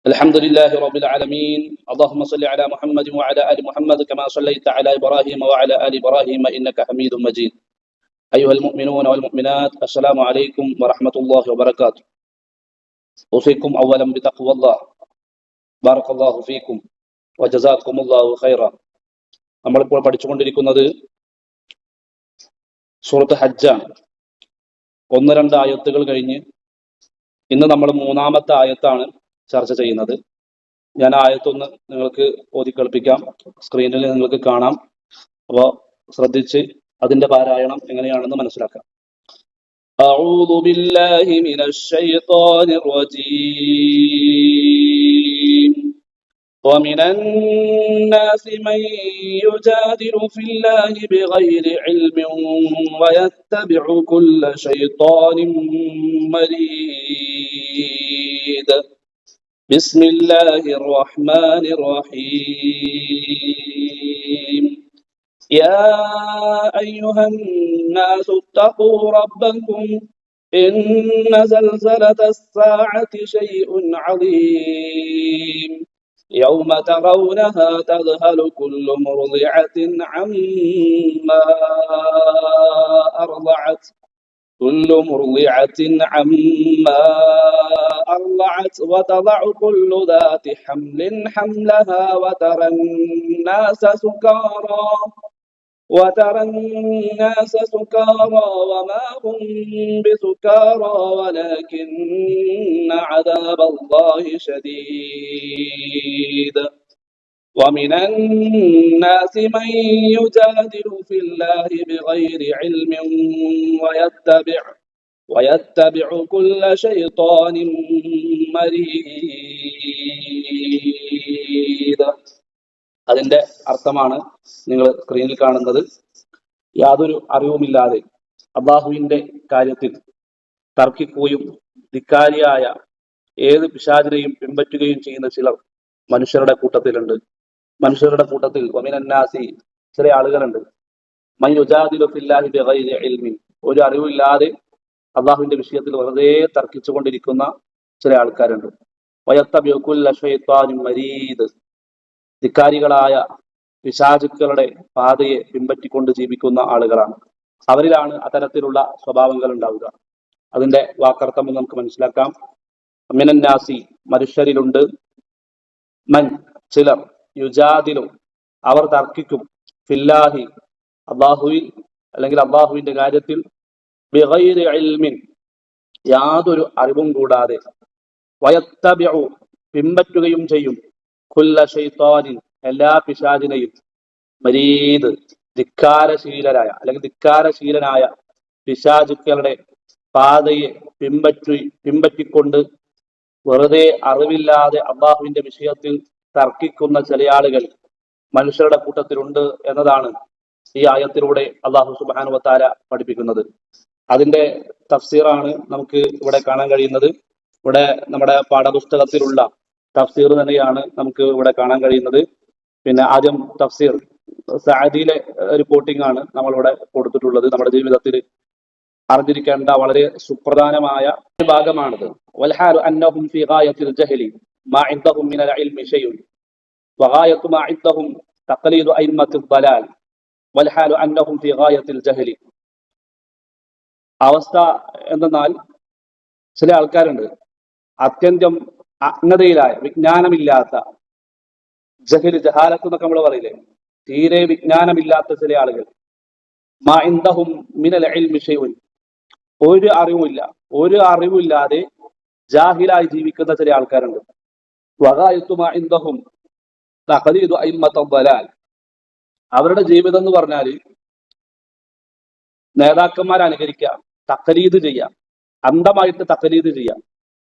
الحمد لله رب العالمين. اللهم صل على محمد وعلى آل محمد كما صليت على إبراهيم وعلى آل إبراهيم إنك حميد مجيد. أيها المؤمنون والمؤمنات، السلام عليكم ورحمة الله وبركاته. أوصيكم أولا بتقوى الله. بارك الله فيكم وجزاكم الله خيرا. നമ്മളിപ്പോൾ പഠിച്ചുകൊണ്ടിരിക്കുന്നത് സൂറത്ത് ഹജ്ജാണ്. 1-2 ആയത്തുകൾ കഴിഞ്ഞ് ഇന്ന് നമ്മൾ 3-ാമത്തെ ആയത്താണ് ചർച്ച ചെയ്യുന്നത്. ഞാൻ ആയത്തൊന്ന് നിങ്ങൾക്ക് ഓതി കേൾപ്പിക്കാം. സ്ക്രീനിൽ നിങ്ങൾക്ക് കാണാം. അപ്പോൾ ശ്രദ്ധിച്ച് അതിന്റെ പാരായണം എങ്ങനെയാണെന്ന് മനസ്സിലാക്കാം. أعوذ بالله من الشيطان الرجيم. ومن الناس من يجادل في الله بغير علم ويتبع كل شيطان مريد. بسم الله الرحمن الرحيم. يا أيها الناس اتقوا ربكم إن زلزلة الساعة شيء عظيم يوم ترونها تذهل كل مرضعة عما أرضعت وتضع كل ذات حمل حملها وترى الناس سكارى وما هم بسكارى ولكن عذاب الله شديد. ومن الناس من يجادل في الله بغير علم ويتبع كل شيطان مريد. അതിന്റെ അർത്ഥമാണ് നിങ്ങൾ സ്ക്രീനിൽ കാണുന്നത്. യാതൊരു അറിവുമില്ലാതെ അല്ലാഹുവിന്റെ കാര്യത്തിൽ തർക്കിക്കുകയും ധിക്കാരിയായ ഏത് പിശാചിനെയും പിൻപറ്റുകയും ചെയ്യുന്ന ചിലർ മനുഷ്യരുടെ കൂട്ടത്തിലുണ്ട്. മനുഷ്യരുടെ കൂട്ടത്തിൽ വമിനന്നാസി ചില ആളുകളുണ്ട്. മൻ യുജാദിലു ഫില്ലാഹി ബിഗൈരി ഇൽമിൻ, ഒരു അറിവില്ലാതെ അള്ളാഹുവിന്റെ വിഷയത്തിൽ വെറുതെ തർക്കിച്ചുകൊണ്ടിരിക്കുന്ന ചില ആൾക്കാരുണ്ട്. വയത്തബിഉ കുല്ല ശൈത്താനിൻ മരീദ്, ധിക്കാരികളായ പിശാചുക്കളുടെ പാതയെ പിൻപറ്റിക്കൊണ്ട് ജീവിക്കുന്ന ആളുകളാണ്. അവരിലാണ് അത്തരത്തിലുള്ള സ്വഭാവങ്ങൾ ഉണ്ടാവുക. അതിന്റെ വാക്കർത്ഥം നമുക്ക് മനസ്സിലാക്കാം. മിനന്നാസി, മനുഷ്യരിലുണ്ട്, മൻ ചിലർ, യുജാദിലു അവർ തർക്കിക്കും, ഫില്ലാഹി അള്ളാഹുവിൽ അല്ലെങ്കിൽ അള്ളാഹുവിന്റെ കാര്യത്തിൽ, ബിഗൈരി ഇൽമിൻ യാതൊരു അറിവും കൂടാതെ, വയത്തബിഉ പിൻപറ്റുകയും ചെയ്യും, കുല്ല ശൈത്താനിൻ എല്ലാ പിശാചിനെയും, മരീദ് ധിക്കാരശീലരായ അല്ലെങ്കിൽ ധിക്കാരശീലനായ പിശാചുക്കളുടെ പാതയെ പിൻപറ്റിക്കൊണ്ട് വെറുതെ അറിവില്ലാതെ അള്ളാഹുവിന്റെ വിഷയത്തിൽ തർക്കിക്കുന്ന ചില ആളുകൾ മനുഷ്യരുടെ കൂട്ടത്തിലുണ്ട് എന്നതാണ് ഈ ആയത്തിലൂടെ അള്ളാഹു സുബ്ഹാനഹു വ തആല പഠിപ്പിക്കുന്നത്. അതിന്റെ തഫ്സീറാണ് നമുക്ക് ഇവിടെ കാണാൻ കഴിയുന്നത്. ഇവിടെ നമ്മുടെ പാഠപുസ്തകത്തിലുള്ള തഫ്സീർ തന്നെയാണ് നമുക്ക് ഇവിടെ കാണാൻ കഴിയുന്നത്. പിന്നെ ആദ്യം തഫ്സീർ സഅദിയിലെ റിപ്പോർട്ടിംഗ് ആണ് നമ്മളിവിടെ കൊടുത്തിട്ടുള്ളത്. നമ്മുടെ ജീവിതത്തിൽ അറിഞ്ഞിരിക്കേണ്ട വളരെ സുപ്രധാനമായ ഭാഗമാണിത്. വൽഹാലു അന്നഹും ഫീ ഗായത്തിൽ ജഹലി മാ ഇൻദഹും മിനൽ ഇൽമി ശൈഉൻ വഗായത്തു മാ ഇൻദഹും തഖ്ലീദു അയിമ്മത്തിൽ ദലാൽ വൽഹാലു അന്നഹും ഫീ ഗായത്തിൽ ജഹലി. അവസ്ഥ എന്തെന്നാൽ ചില ആൾക്കാരുണ്ട് അത്യന്തം അജ്ഞതയിലായ, വിജ്ഞാനമില്ലാത്ത, ജഹാലത്ത് എന്നൊക്കെ നമ്മൾ പറയില്ലേ, തീരെ വിജ്ഞാനമില്ലാത്ത ചില ആളുകൾ, മാ ഇൻദഹും മിനൽ ഇൽമി ശൈഉൻ ഒരു അറിവില്ലാതെ ജാഹിലായി ജീവിക്കുന്ന ചില ആൾക്കാരുണ്ട്. വഗായത്തു മാ ഇൻദഹും തഖ്ലീദു അയിമ്മത്തിൽ ദലാൽ അവരുടെ ജീവിതം എന്ന് പറഞ്ഞാൽ നേതാക്കന്മാരെ അനുകരിക്കുക, തഖ്ലീദ് ചെയ്യാം, അന്ധമായിട്ട് തഖ്ലീദ് ചെയ്യാം.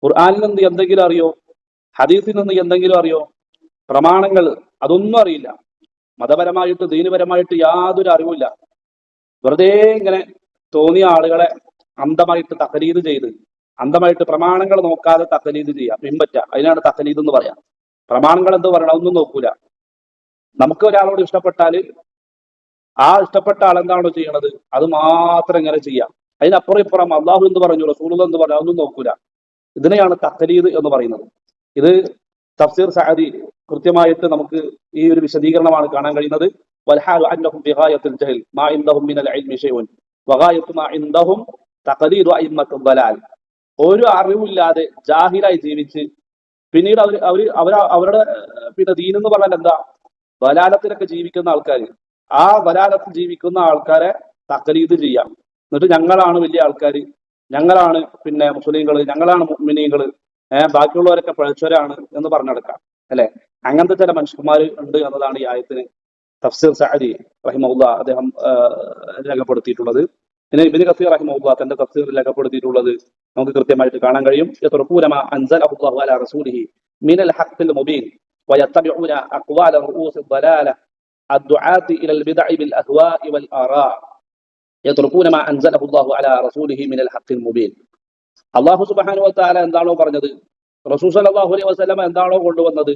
ഖുർആനിൽ നിന്ന് എന്തെങ്കിലും അറിയോ, ഹദീസിൽ നിന്ന് എന്തെങ്കിലും അറിയോ, പ്രമാണങ്ങൾ അതൊന്നും അറിയില്ല. മതപരമായിട്ട് ദീനപരമായിട്ട് യാതൊരു അറിവില്ല. വെറുതെ ഇങ്ങനെ തോന്നിയ ആളുകളെ അന്ധമായിട്ട് തഖ്ലീദ് ചെയ്ത്, അന്ധമായിട്ട് പ്രമാണങ്ങൾ നോക്കാതെ തഖ്ലീദ് ചെയ്യാം, പിൻപറ്റുക. അതിനാണ് തഖ്ലീദ് എന്ന് പറയാം. പ്രമാണങ്ങൾ എന്ത് പറയണം ഒന്നും നോക്കൂല. നമുക്ക് ഒരാളോട് ഇഷ്ടപ്പെട്ടാല് ആ ഇഷ്ടപ്പെട്ട ആളെന്താണോ ചെയ്യണത് അത് മാത്രം ഇങ്ങനെ ചെയ്യാം. അതിനപ്പുറം ഇപ്പുറം അള്ളാഹു എന്ന് പറഞ്ഞു, റസൂലുള്ളാഹി എന്ന് പറഞ്ഞു, അതൊന്നും നോക്കൂല. ഇതിനെയാണ് തഖ്ലീദ് എന്ന് പറയുന്നത്. ഇത് തഫ്സീർ സഅദി കൃത്യമായിട്ട് നമുക്ക് ഈ ഒരു വിശദീകരണമാണ് കാണാൻ കഴിയുന്നത്. വൽഹാലു അന്നഹും ബിഗായത്തിൽ ജഹൽ മാ ഇൻദഹും മിനൽ ഇൽമി ശൈഉൻ വഗായത്തു മാ ഇൻദഹും തഖദീറു അഇമ്മത്തുൽ ദലാൽ. ഒരു അറിവില്ലാതെ ജാഹിലായി ജീവിച്ച് പിന്നീട് അവരുടെ പിന്നെ ദീൻ എന്ന് പറഞ്ഞാൽ എന്താ, ബലാലത്തിലൊക്കെ ജീവിക്കുന്ന ആൾക്കാർ, ആ ബലാലത്തിൽ ജീവിക്കുന്ന ആൾക്കാരെ തഖലീദ് ചെയ്യാം. എന്നിട്ട് ഞങ്ങളാണ് വലിയ ആൾക്കാർ, ഞങ്ങളാണ് പിന്നെ മുസ്ലിങ്ങൾ, ഞങ്ങളാണ് മുഅ്മിനീങ്ങൾ, ബാക്കിയുള്ളവരൊക്കെ പഴച്ചവരാണ് എന്ന് പറഞ്ഞെടുക്കാം അല്ലെ. അങ്ങനത്തെ ചില മനുഷ്യന്മാർ ഉണ്ട് എന്നതാണ് ഈ ആയത്തിന് തഫ്സീർ സഅദി റഹിമഹുല്ലാ അദ്ദേഹം രേഖപ്പെടുത്തിയിട്ടുള്ളത്. പിന്നെ ഇബ്നു കസീർ റഹിമഹുല്ലാ തന്റെ തഫ്സീറിൽ രേഖപ്പെടുത്തിയിട്ടുള്ളത് നമുക്ക് കൃത്യമായിട്ട് കാണാൻ കഴിയും. യത്റൂന മാ അൻസലഹു അല്ലാഹു അലാ റസൂലിഹി മിനൽ ഹഖ്ഖിൽ മുബീൻ വയത്തബിഊന അഖ്വാല റഊസിൽ ദലാല അദ്ദുആത്തി ഇലൽ ബിദ്അ ബിൽ അഹ്വാഇ വൽ ആറാ. യത്റൂന മാ അൻസലഹു അല്ലാഹു അലാ റസൂലിഹി മിനൽ ഹഖ്ഖിൽ മുബീൻ. അല്ലാഹു സുബ്ഹാനഹു വ തആല എന്താണോ പറഞ്ഞത്, റസൂൽ സല്ലല്ലാഹു അലൈഹി വസല്ലം എന്താണോ കൊണ്ടുവന്നത്,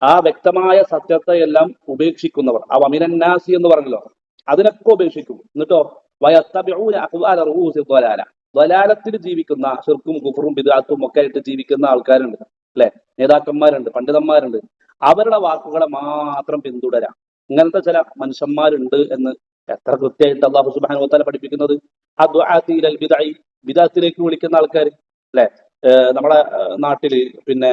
ആ വ്യക്തമായ സത്യത്തെ എല്ലാം ഉപേക്ഷിക്കുന്നവർ, ആ വമിനന്നാസി എന്ന് പറഞ്ഞല്ലോ, അതിനൊക്കെ ഉപേക്ഷിക്കും. എന്നിട്ടോ വയത്തബിഊന അഖ്വാല റഊസിൽ ദലാല, ദലാലത്തിൽ ജീവിക്കുന്ന ശിർക്കും കുഫറും ബിദ്അത്തും ഒക്കെ ആയിട്ട് ജീവിക്കുന്ന ആൾക്കാരുണ്ട് അല്ലെ, നേതാക്കന്മാരുണ്ട്, പണ്ഡിതന്മാരുണ്ട്. അവരുടെ വാക്കുകളെ മാത്രം പിന്തുടരാം. ഇങ്ങനത്തെ ചില മനുഷ്യന്മാരുണ്ട് എന്ന് എത്ര കൃത്യമായിട്ട് അല്ലാഹു സുബ്ഹാനഹു വ തആല പഠിപ്പിക്കുന്നത്. അദ്ദുആത്തി ഇലൽ ബിദ്അ, ബിദ്അത്തിലേക്ക് വിളിക്കുന്ന ആൾക്കാർ അല്ലെ. നമ്മുടെ നാട്ടില് പിന്നെ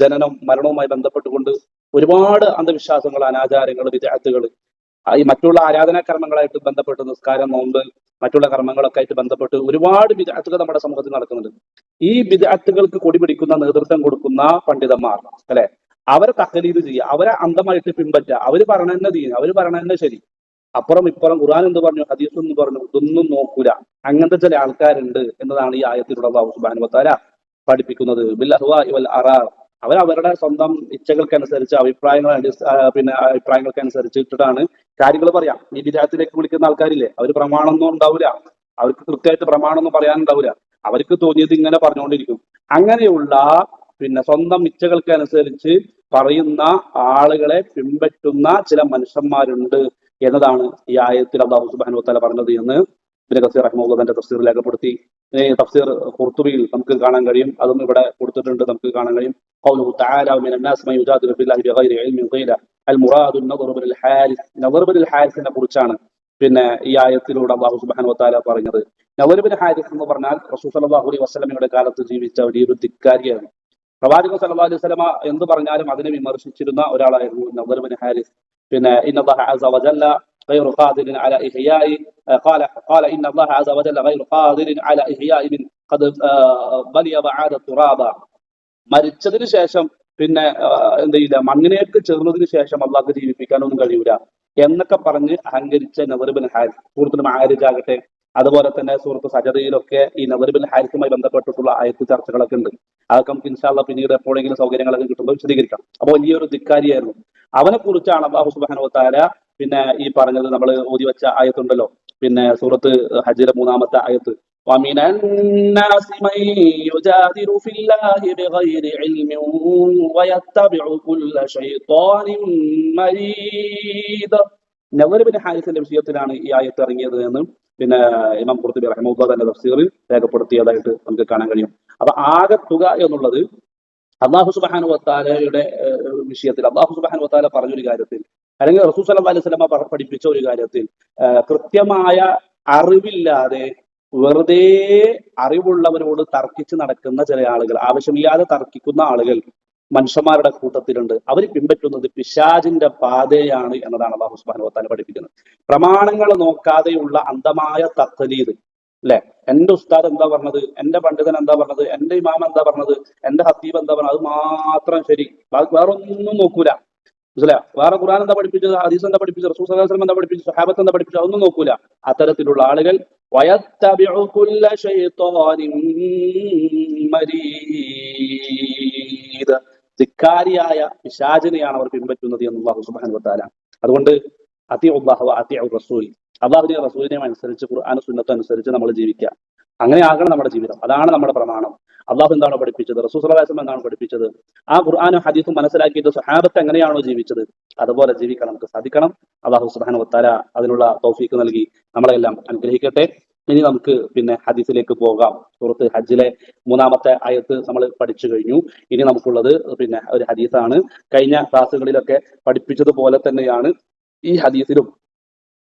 ജനനം മരണവുമായി ബന്ധപ്പെട്ടുകൊണ്ട് ഒരുപാട് അന്ധവിശ്വാസങ്ങൾ, അനാചാരങ്ങൾ, ബിദ്അത്തുകൾ, ഈ മറ്റുള്ള ആരാധനാ കർമ്മങ്ങളായിട്ട് ബന്ധപ്പെട്ട് നിസ്കാരം, നോമ്പ്, മറ്റുള്ള കർമ്മങ്ങളൊക്കെ ആയിട്ട് ബന്ധപ്പെട്ട് ഒരുപാട് ബിദ്അത്തുകൾ നമ്മുടെ സമൂഹത്തിൽ നടക്കുന്നുണ്ട്. ഈ ബിദ്അത്തുകൾക്ക് കൊടി പിടിക്കുന്ന, നേതൃത്വം കൊടുക്കുന്ന പണ്ഡിതന്മാർ അല്ലെ, അവരെ തഖ്ലീദ് ചെയ്യുക, അവരെ അന്ധമായിട്ട് പിൻപറ്റുക. അവര് പറഞ്ഞ തന്നെ ദീൻ, അവര് പറഞ്ഞ തന്നെ ശരി, അപ്പുറം ഇപ്പുറം ഖുർആൻ എന്ന് പറഞ്ഞു, ഹദീസ് എന്ന് പറഞ്ഞു, ഇതൊന്നും നോക്കൂല. അങ്ങനത്തെ ചില ആൾക്കാരുണ്ട് എന്നതാണ് ഈ ആയത്തിലൂടെ അല്ലാഹു സുബ്ഹാനഹു വ തആല പഠിപ്പിക്കുന്നത്. ബിൽ അഹ്വാഇ വൽ ആറാ, അവരവരുടെ സ്വന്തം ഇച്ഛകൾക്കനുസരിച്ച്, അഭിപ്രായങ്ങൾക്കനുസരിച്ചിട്ടാണ് കാര്യങ്ങൾ പറയാം. ഈ വിദാത്തിലേക്ക് വിളിക്കുന്ന ആൾക്കാരില്ലേ, അവർ പ്രമാണമൊന്നും ഉണ്ടാവില്ല, അവർക്ക് കൃത്യമായിട്ട് പ്രമാണമൊന്നും പറയാനുണ്ടാവില്ല, അവർക്ക് തോന്നിയത് ഇങ്ങനെ പറഞ്ഞുകൊണ്ടിരിക്കും. അങ്ങനെയുള്ള പിന്നെ സ്വന്തം ഇച്ഛകൾക്കനുസരിച്ച് പറയുന്ന ആളുകളെ പിൻപറ്റുന്ന ചില മനുഷ്യന്മാരുണ്ട് എന്നതാണ് ഈ ആയത്തിൽ അല്ലാഹു സുബ്ഹാനഹു വ തആല പറഞ്ഞത് എന്ന് ഇബ്നു കസീർ റഹിമഹുല്ലാഹ് തന്റെ തഫ്സീറിൽ രേഖപ്പെടുത്തി. തഫ്സീർ ഖുർത്തുബിയിൽ നമുക്ക് കാണാൻ കഴിയും, അതും ഇവിടെ കൊടുത്തിട്ടുണ്ട്, നമുക്ക് കാണാൻ കഴിയും. ഖൗലുഹു തആല മിനൻ നാസ് മൻ യുജാദിലു ഫില്ലാഹി ബിഗൈരി ഇൽമിൻ ഖീല അൽ മുറാദു നദറു ബിൽ ഹാരിസ്. നദർ ബിൽ ഹാരിസിനെ കുറിച്ചാണ് പിന്നെ ഈ ആയത്തിലൂടെ അല്ലാഹു സുബ്ഹാനഹു വ തആല പറഞ്ഞത്. നദർ ബിൻ ഹാരിസ് എന്ന് പറഞ്ഞാൽ റസൂൽ സല്ലല്ലാഹു അലൈഹി വസല്ലമയുടെ കാലത്ത് ജീവിച്ച വലിയൊരു ധിക്കാരിയാണ്. പ്രവാചകൻ സല്ലല്ലാഹു അലൈഹി വസല്ലമ എന്ത് പറഞ്ഞാലും അതിനെ വിമർശിച്ചിരുന്ന ഒരാളായിരുന്നു നദർ ബിൻ ഹാരിസ്. പിന്നെ ഇന്നല്ലാഹ അസ്സ വജല്ല غير قادر على إحياء قال إن الله عز وجل غير قادر على إحياء من قد بلي بعاد التراب. മരിച്ചതിന് ശേഷം പിന്നെ എന്ത് ചെയ്യില്ല, മണ്ണിനേക്ക് ചേർന്നതിന് ശേഷം അള്ളാഹ്ക്ക് ജീവിപ്പിക്കാനൊന്നും കഴിയൂല എന്നൊക്കെ പറഞ്ഞ് അഹങ്കരിച്ച നദർ ബിൻ ഹാരിസ്. സൂറത്തുൽ മആരിജ് ആകട്ടെ, അതുപോലെ തന്നെ സൂറത്ത് സജദയിലൊക്കെ ഈ നദർ ബിൻ ഹാരിസുമായി ബന്ധപ്പെട്ടിട്ടുള്ള ആയത്ത് ചർച്ചകളൊക്കെ ഉണ്ട്. അതൊക്കെ നമുക്ക് ഇൻഷാ അല്ലാഹ് പിന്നീട് എപ്പോഴെങ്കിലും സൗകര്യങ്ങളൊക്കെ കിട്ടുമ്പോൾ വിശദീകരിക്കാം. അപ്പോൾ വലിയൊരു ധിക്കാരിയായിരുന്നു. അവനെ കുറിച്ചാണ് അല്ലാഹു സുബ്ഹാനഹു വ തആല പിന്നെ ഈ പറഞ്ഞത്. നമ്മൾ ഓതി വെച്ച ആയത്തുണ്ടല്ലോ, പിന്നെ സൂറത്ത് ഹജ്ജിലെ 3-ാമത്തെ ആയത്ത്, വമിനൻ നാസി മൻ യുജാദിലു ഫില്ലാഹി ബിഗൈരി ഇൽമിൻ വയത്തബിഉ കുല്ല ശൈത്വാനിൻ മരീദ്. നദർ ബിൻ ഹാരിസിന്റെ വിഷയത്തിലാണ് ഈ ആയത്ത് ഇറങ്ങിയത് എന്ന് പിന്നെ ഇമാം ഖുർത്തുബി റഹിമഹുല്ലാഹ് തന്റെ തഫ്സീറിൽ രേഖപ്പെടുത്തിയതായിട്ട് നമുക്ക് കാണാൻ കഴിയും. അപ്പൊ ആകെ തുക എന്നുള്ളത് അല്ലാഹു സുബ്ഹാനഹു വ തആലയുടെ വിഷയത്തിൽ, അല്ലാഹു സുബ്ഹാനഹു വ തആല പറഞ്ഞൊരു കാര്യത്തിൽ, അല്ലെങ്കിൽ റസൂൽ സല്ലല്ലാഹു അലൈഹി വസല്ലമ പഠിപ്പിച്ച ഒരു കാര്യത്തിൽ കൃത്യമായ അറിവില്ലാതെ വെറുതെ അറിവുള്ളവരോട് തർക്കിച്ച് നടക്കുന്ന ചില ആളുകൾ, ആവശ്യമില്ലാതെ തർക്കിക്കുന്ന ആളുകൾ മനുഷ്യന്മാരുടെ കൂട്ടത്തിലുണ്ട്. അവർ പിൻപറ്റുന്നത് പിശാചിന്റെ പാതയാണ് എന്നതാണ് അല്ലാഹു സുബ്ഹാനഹു വ തആല പഠിപ്പിക്കുന്നത്. പ്രമാണങ്ങൾ നോക്കാതെയുള്ള അന്ധമായ തഖ്ലീദ് അല്ലെ. എന്റെ ഉസ്താദ് എന്താ പറഞ്ഞത്, എന്റെ പണ്ഡിതൻ എന്താ പറഞ്ഞത്, എന്റെ ഇമാം എന്താ പറഞ്ഞത്, എന്റെ ഹത്തീബ് എന്താ പറഞ്ഞത്, അത് മാത്രം ശരി, വേറെ ഒന്നും നോക്കൂല. മനസ്സിലായോ? വേറെ ഖുർആൻ എന്താ പഠിപ്പിച്ചത്, ഹദീസ് എന്താ പഠിപ്പിച്ചത്, റസൂൽ സല്ലല്ലാഹു അലൈഹി വസല്ലം എന്താ പഠിപ്പിച്ചത്, സ്വഹാബത്ത് എന്താ പഠിപ്പിച്ചത്, അതൊന്നും നോക്കൂല. അത്തരത്തിലുള്ള ആളുകൾ വയത്തബിഉ കുല്ല ശൈത്വാനിൻ മരീദ്, ധിക്കാരിയായ പിശാചിനെയാണ് അവർ പിൻപറ്റുന്നത് എന്ന് അല്ലാഹു സുബ്ഹാനഹു വ തആല. അതുകൊണ്ട് അത്തിഉല്ലാഹ വ അത്തിഉ റസൂൽ, അല്ലാഹുവിനെയും റസൂലിനെയും അനുസരിച്ച് ഖുർആനും സുന്നത്തും അനുസരിച്ച് നമ്മൾ ജീവിക്കുക. അങ്ങനെ ആകണം നമ്മുടെ ജീവിതം. അതാണ് നമ്മുടെ പ്രമാണം. അള്ളാഹു എന്താണോ പഠിപ്പിച്ചത്, റസൂൽ സല്ലല്ലാഹു അലൈഹി വസല്ലം എന്താണോ പഠിപ്പിച്ചത്, ആ ഖുർആനും ഹദീസും മനസ്സിലാക്കിയിട്ട് സ്വഹാബത്ത് എങ്ങനെയാണോ ജീവിച്ചത് അതുപോലെ ജീവിക്കാൻ നമുക്ക് സാധിക്കണം. അല്ലാഹു സുബ്ഹാനഹു വ തആല അതിനുള്ള തൗഫീഖ് നൽകി നമ്മളെല്ലാം അനുഗ്രഹിക്കട്ടെ. ഇനി നമുക്ക് പിന്നെ ഹദീസിലേക്ക് പോകാം. സൂറത്ത് ഹജ്ജിലെ 3-ാമത്തെ ആയത്ത് നമ്മൾ പഠിച്ചു കഴിഞ്ഞു. ഇനി നമുക്കുള്ളത് പിന്നെ ഒരു ഹദീസാണ്. കഴിഞ്ഞ ക്ലാസ്സുകളിലൊക്കെ പഠിപ്പിച്ചതുപോലെ തന്നെയാണ് ഈ ഹദീസിലും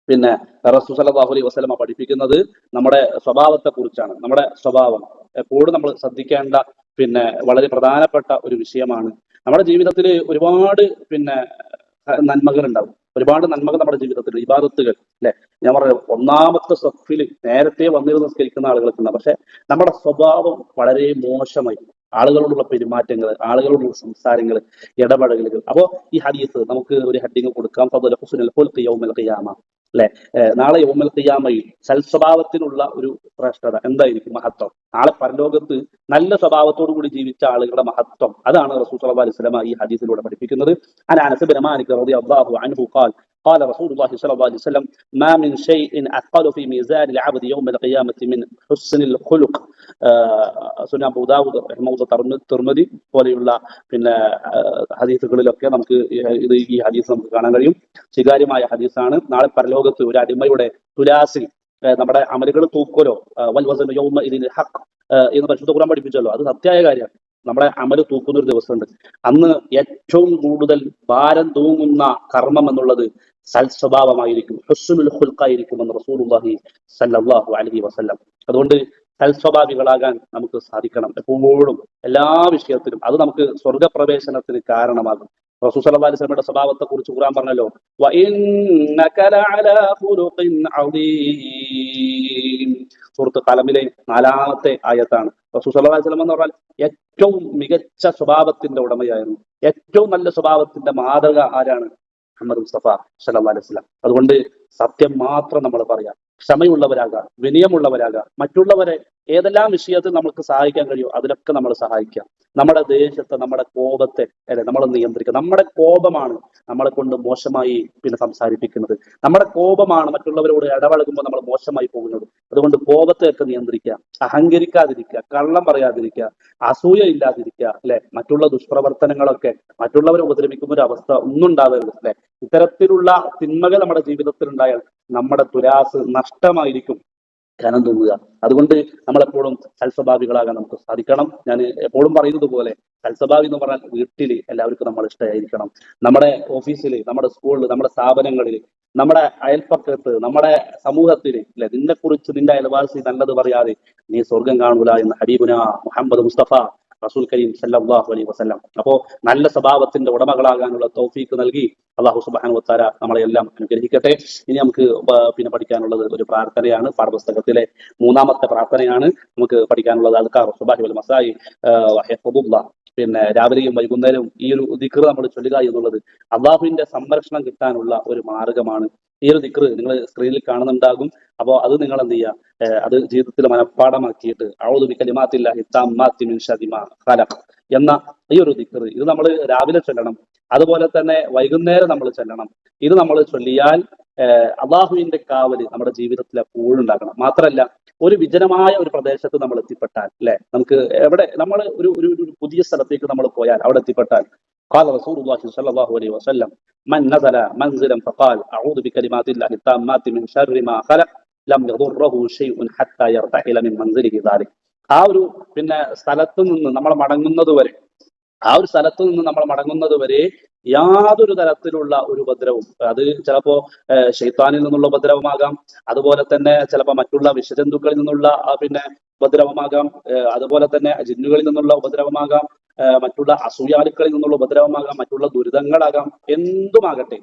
പിന്നെ റസൂൽ സല്ലല്ലാഹു അലൈഹി വസല്ലമ പഠിപ്പിക്കുന്നത് നമ്മുടെ സ്വഭാവത്തെ കുറിച്ചാണ്. നമ്മുടെ സ്വഭാവം എപ്പോഴും നമ്മൾ ശ്രദ്ധിക്കേണ്ട പിന്നെ വളരെ പ്രധാനപ്പെട്ട ഒരു വിഷയമാണ്. നമ്മുടെ ജീവിതത്തിൽ ഒരുപാട് പിന്നെ നന്മകൾ ഉണ്ടാവും. ഒരുപാട് നന്മകൾ നമ്മുടെ ജീവിതത്തിൽ, ഇബാദത്തുകൾ അല്ലെ. ഞാൻ പറയാം, ഒന്നാമത്തെ സഫിൽ നേരത്തെ വന്നിരുന്ന് നിസ്കരിക്കുന്ന ആളുകളൊക്കെ ഉണ്ടാവും. പക്ഷെ നമ്മുടെ സ്വഭാവം വളരെ മോശമായി, ആളുകളോടുള്ള പെരുമാറ്റങ്ങൾ, ആളുകളോടുള്ള സംസാരങ്ങൾ, ഇടപെടലുകൾ. അപ്പോ ഈ ഹദീസ് നമുക്ക് ഒരു ഹെഡിങ് കൊടുക്കാം, ഫദലു ഹുസ്നുൽ ഖുൽഖി യൗമൽ ഖിയാമ അല്ലെ. നാളെ യൗമൽ ഖിയാമയിൽ സൽസ്വഭാവത്തിനുള്ള ഒരു ശ്രേഷ്ഠത എന്തായിരിക്കും, മഹത്വം. നാളെ പരലോകത്ത് നല്ല സ്വഭാവത്തോടു കൂടി ജീവിച്ച ആളുകളുടെ മഹത്വം, അതാണ് റസൂൽ സ്വല്ലല്ലാഹു അലൈഹി വസല്ലം ഈ ഹദീസിലൂടെ പഠിപ്പിക്കുന്നത്. അനസ് ബിൻ മാലിക് റളിയല്ലാഹു അൻഹു ഖാൽ قال رسول الله صلى الله عليه وسلم ما من شيء أثقل في ميزان العبد يوم القيامة من حسن الخلق. സുനൻ അബൂ ദാവൂദ് റഹിമഹുല്ലാഹ്, തിർമിദി പോലെയുള്ള പിന്നെ ഹദീസുകളിലൊക്കെ നമുക്ക് ഈ ഹദീസ് നമുക്ക് കാണാൻ കഴിയും. സ്വീകാര്യമായ ഹദീസാണ്. നാളെ പരലോകത്ത് ഒരു അടിമയുടെ തുലാസിൽ നമ്മുടെ അമലുകൾ തൂക്കുമല്ലോ, വൽ വസനു യൗമ ഇദിൻ ഹഖ് എന്ന് പരിശുദ്ധ ഖുർആൻ പഠിപ്പിച്ചല്ലോ. അത് സത്യമായ കാര്യമാണ്. നമ്മുടെ അമല് തൂക്കുന്ന ഒരു ദിവസമുണ്ട്. അന്ന് ഏറ്റവും കൂടുതൽ ഭാരം തൂങ്ങുന്ന കർമ്മം എന്നുള്ളത് സൽസ്വഭാവമായിരിക്കും, ഹുസ്നുൽ ഖുൽഖായിരിക്കും എന്ന് റസൂലുള്ളാഹി സ്വല്ലല്ലാഹു അലൈഹി വസല്ലം. അതുകൊണ്ട് സൽസ്വഭാവികളാകാൻ നമുക്ക് സാധിക്കണം എപ്പോഴും, എല്ലാ വിഷയത്തിലും. അത് നമുക്ക് സ്വർഗപ്രവേശനത്തിന് കാരണമാകും. റസൂൽ സല്ലല്ലാഹു അലൈഹി വസല്ലമയുടെ സ്വഭാവത്തെ കുറിച്ച് ഖുർആൻ പറഞ്ഞല്ലോ, വഇന്നക ലഅലാ ഖുലുഖിൻ അദീം. സൂറത്ത് ഖലമിലെ 4-ാമത്തെ ആയത്താണ്. റസൂൽ സല്ലല്ലാഹു അലൈഹി വസല്ലം എന്ന് പറഞ്ഞാൽ ഏറ്റവും മികച്ച സ്വഭാവത്തിന്റെ ഉടമയായിരുന്നു. ഏറ്റവും നല്ല സ്വഭാവത്തിന്റെ മാതൃക ആരാണ്? മുഹമ്മദ് മുസ്തഫ സല്ലല്ലാഹു അലൈഹി വസല്ലം. അതുകൊണ്ട് സത്യം മാത്രം നമ്മൾ പറയാം, ക്ഷമയുള്ളവരാകാം, വിനയമുള്ളവരാകാം, മറ്റുള്ളവരെ ഏതെല്ലാം വിഷയത്തിൽ നമുക്ക് സഹായിക്കാൻ കഴിയുമോ അതിലൊക്കെ നമ്മൾ സഹായിക്കാം. നമ്മുടെ ദേഷ്യത്തെ, നമ്മുടെ കോപത്തെ അല്ലെ നമ്മൾ നിയന്ത്രിക്കുക. നമ്മുടെ കോപമാണ് നമ്മളെ കൊണ്ട് മോശമായി പിന്നെ സംസാരിപ്പിക്കുന്നത്. നമ്മുടെ കോപമാണ് മറ്റുള്ളവരോട് ഇടപഴകുമ്പോൾ നമ്മൾ മോശമായി പോകുന്നത്. അതുകൊണ്ട് കോപത്തെയൊക്കെ നിയന്ത്രിക്കുക, അഹങ്കരിക്കാതിരിക്കുക, കള്ളം പറയാതിരിക്കുക, അസൂയ ഇല്ലാതിരിക്കുക അല്ലെ. മറ്റുള്ള ദുഷ്പ്രവർത്തനങ്ങളൊക്കെ, മറ്റുള്ളവരെ ഉപദ്രവിക്കുന്ന ഒരു അവസ്ഥ ഒന്നും ഉണ്ടാവരുത് അല്ലെ. ഇത്തരത്തിലുള്ള തിന്മകൾ നമ്മുടെ ജീവിതത്തിൽ ഉണ്ടായാൽ നമ്മുടെ തുലാസ് നഷ്ടമായിരിക്കും ഖനം തൂങ്ങുക. അതുകൊണ്ട് നമ്മളെപ്പോഴും സൽസ്വഭാവികളാകാൻ നമുക്ക് സാധിക്കണം. ഞാൻ എപ്പോഴും പറയുന്നത് പോലെ, സൽസ്വഭാവി എന്ന് പറഞ്ഞാൽ വീട്ടിൽ എല്ലാവർക്കും നമ്മൾ ഇഷ്ടമായിരിക്കണം, നമ്മുടെ ഓഫീസിൽ, നമ്മുടെ സ്കൂളിൽ, നമ്മുടെ സ്ഥാപനങ്ങളിൽ, നമ്മുടെ അയൽപ്പക്കത്ത്, നമ്മുടെ സമൂഹത്തിൽ അല്ലെ. നിന്നെ കുറിച്ച് നിന്റെ അയൽവാസി നല്ലത് പറയാതെ നീ സ്വർഗം കാണൂല എന്ന് ഹബീബുന മുഹമ്മദ് മുസ്തഫ റസൂൽ കരീം സല്ലല്ലാഹു അലൈഹി വസല്ലം. അപ്പോ നല്ല സ്വഭാവത്തിന്റെ ഉടമകളാകാനുള്ള തൗഫീക്ക് നൽകി അല്ലാഹു സുബ്ഹാനഹു വ തആല നമ്മളെ എല്ലാം അനുഗ്രഹിക്കട്ടെ. ഇനി നമുക്ക് പിന്നെ പഠിക്കാനുള്ളത് ഒരു പ്രാർത്ഥനയാണ്. പാഠപുസ്തകത്തിലെ 3-ാമത്തെ പ്രാർത്ഥനയാണ് നമുക്ക് പഠിക്കാനുള്ളത്. അദ്കാർ സുബ്ഹാനി വൽ മസായി വഹിഫദുല്ലാഹ്. പിന്നെ രാവിലെയും വൈകുന്നേരവും ഈ ഒരു ദിക്ർ നമ്മൾ ചൊല്ലുക എന്നുള്ളത് അള്ളാഹുവിന്റെ സംരക്ഷണം കിട്ടാനുള്ള ഒരു മാർഗമാണ്. ഈ ഒരു ദിക്ർ നിങ്ങൾ സ്ക്രീനിൽ കാണുന്നുണ്ടാകും. അപ്പോൾ അത് നിങ്ങൾ എന്ത് ചെയ്യുക, അത് ജീവിതത്തിൽ മനഃപ്പാടമാക്കിയിട്ട് അഊദു ബികലിമാത്തില്ലാഹി തമ്മാത്തി മിൻ ശർരി മാ ഖലഖ് എന്ന ഈ ഒരു ദിക്ർ ഇത് നമ്മൾ രാവിലെ ചൊല്ലണം. അതുപോലെ തന്നെ വൈകുന്നേരം നമ്മൾ ചൊല്ലണം. ഇത് നമ്മൾ ചൊല്ലിയാൽ അള്ളാഹുവിന്റെ കാവല് നമ്മുടെ ജീവിതത്തിൽ എപ്പോഴും ഉണ്ടാകണം. മാത്രമല്ല, ഒരു വിജനമായ ഒരു പ്രദേശത്ത് നമ്മൾ എത്തിപ്പെട്ടാൽ അല്ലെ, നമുക്ക് എവിടെ നമ്മൾ ഒരു ഒരു പുതിയ സ്ഥലത്തേക്ക് നമ്മൾ പോയാൽ അവിടെ എത്തിപ്പെട്ടാൽ قال رسول الله صلى الله عليه وسلم من نزل منزلا فقال اعوذ بكلمات الله التامات من شر ما خلق لم يضره شيء حتى يرتحل من منزله ذلك. ആ ഒരു പിന്നെ സ്ഥലത്ത് നിന്ന് നമ്മൾ മടങ്ങുന്നത് വരെ, ആ ഒരു സ്ഥലത്ത് നിന്ന് നമ്മൾ മടങ്ങുന്നത് വരെ യാതൊരു തരത്തിലുള്ള ഒരു ഉപദ്രവവും, അത് ചിലപ്പോ ശൈത്താനിൽ നിന്നുള്ള ഉപദ്രവമാകാം, അതുപോലെ തന്നെ ചിലപ്പോ മറ്റുള്ള വിഷജന്തുക്കളിൽ നിന്നുള്ള പിന്നെ ഉപദ്രവമാകാം, അതുപോലെ തന്നെ ജിന്നുകളിൽ നിന്നുള്ള ഉപദ്രവമാകാം, മറ്റുള്ള അസൂയാലുക്കളിൽ നിന്നുള്ള ഉപദ്രവമാകാം, മറ്റുള്ള ദുരിതങ്ങളാകാം, എന്തുമാകട്ടെ.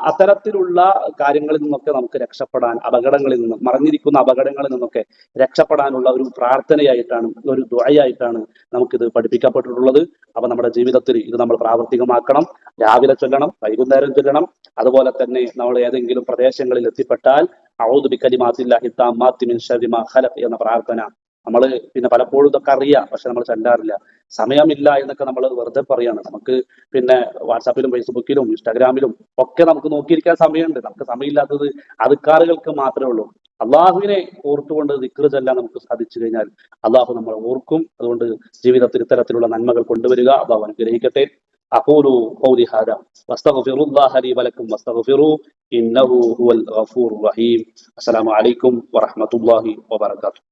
അത്തരത്തിലുള്ള കാര്യങ്ങളിൽ നിന്നൊക്കെ നമുക്ക് രക്ഷപ്പെടാൻ, അപകടങ്ങളിൽ നിന്ന്, മറഞ്ഞിരിക്കുന്ന അപകടങ്ങളിൽ നിന്നൊക്കെ രക്ഷപ്പെടാനുള്ള ഒരു പ്രാർത്ഥനയായിട്ടാണ്, ഒരു ദുആയായിട്ടാണ് നമുക്കിത് പഠിപ്പിക്കപ്പെട്ടിട്ടുള്ളത്. അപ്പൊ നമ്മുടെ ജീവിതത്തിൽ ഇത് നമ്മൾ പ്രാവർത്തികമാക്കണം. രാവിലെ ചൊല്ലണം, വൈകുന്നേരം ചൊല്ലണം. അതുപോലെ തന്നെ നമ്മൾ ഏതെങ്കിലും പ്രദേശങ്ങളിൽ എത്തിപ്പെട്ടാൽ അഊദു ബികലിമാത്തില്ലാഹി തമ്മാത്തി മിൻ ശർരി മാ ഖലഖ് എന്ന പ്രാർത്ഥന നമ്മൾ പിന്നെ പലപ്പോഴും ഇതൊക്കെ അറിയാം, പക്ഷെ നമ്മൾ ചൊല്ലാറില്ല. സമയമില്ല എന്നൊക്കെ നമ്മൾ വെറുതെ പറയാണ്. നമുക്ക് പിന്നെ വാട്സാപ്പിലും ഫേസ്ബുക്കിലും ഇൻസ്റ്റാഗ്രാമിലും ഒക്കെ നമുക്ക് നോക്കിയിരിക്കാൻ സമയമുണ്ട്. നമുക്ക് സമയമില്ലാത്തത് അദ്കാറുകൾക്ക് മാത്രമേ ഉള്ളൂ. അള്ളാഹുവിനെ ഓർത്തുകൊണ്ട് ദിക്ർ ചൊല്ലാൻ നമുക്ക് സാധിച്ചു കഴിഞ്ഞാൽ അള്ളാഹു നമ്മളെ ഓർക്കും. അതുകൊണ്ട് ജീവിതത്തിൽ ഇത്തരത്തിലുള്ള നന്മകൾ കൊണ്ടുവരിക. അള്ളാഹു അനുഗ്രഹിക്കട്ടെ. അഖൂലു ഖൗലി ഹാദാ വസ്തഗ്ഫിറുല്ലാഹ ലി വലക്കും വസ്തഗ്ഫിറൂ ഇന്നഹു ഹുവൽ ഗഫൂറുർ റഹീം. അസ്സലാമു അലൈക്കും വറഹ്മത്തുള്ളാഹി വബറകാതുഹു.